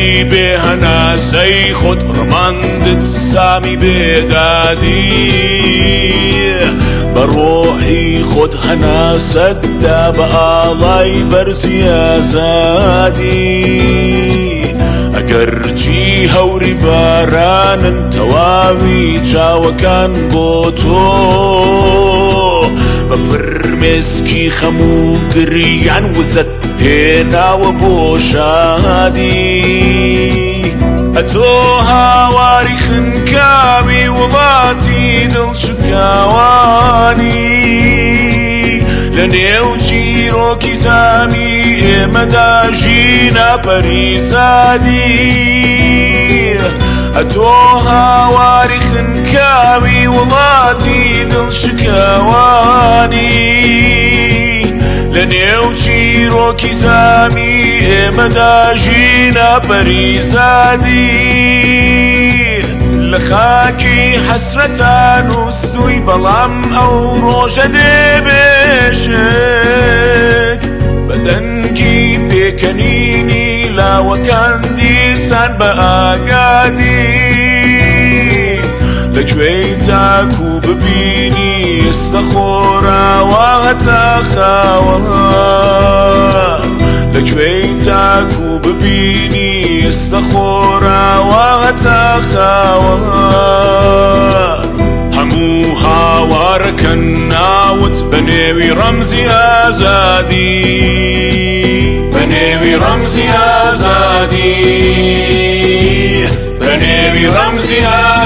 دەرچی بێ هەناسەی خۆت ڕماندت سامی بێدادی بە ڕۆحی خۆت هەناسەتدا بە ئاڵای بەرزی ئازادی ئەگەر چی هەوری بارانن تەواوی چاوەکان بۆ تۆ بە فرمێسکی خەموو گریان وزت هێناوە بۆ شادی ئەتۆ هاواری خنکاوی وڵاتی دڵشکاوانی لە نێو چیرۆکی زامی ئێمەدا ژینە پەریزادی ئەتۆ هاواری خنکاوی وڵاتی دڵشکاوانی لە نێو چیرۆکی زامی ئێمەدا ژینە پەریزادی لە خاکی حەسرەتان و سوی بەڵام ئەو ڕۆژە دێبێشک بە دەنگی پێکەنینی لاوەکان دیسان بە ئاگادی لەکوێی تاکو ببینی ئێستا خۆراوە هەتا خاوە لەکوێی تاکو ببینی ئێستا خۆراوە هەتا خاوە هەموو هاوارەکەن ناوت بە نێوی ڕەمزی ئازادی بە نێوی ڕەمزی ئازادی بە نێوی ڕەمزی ئازادی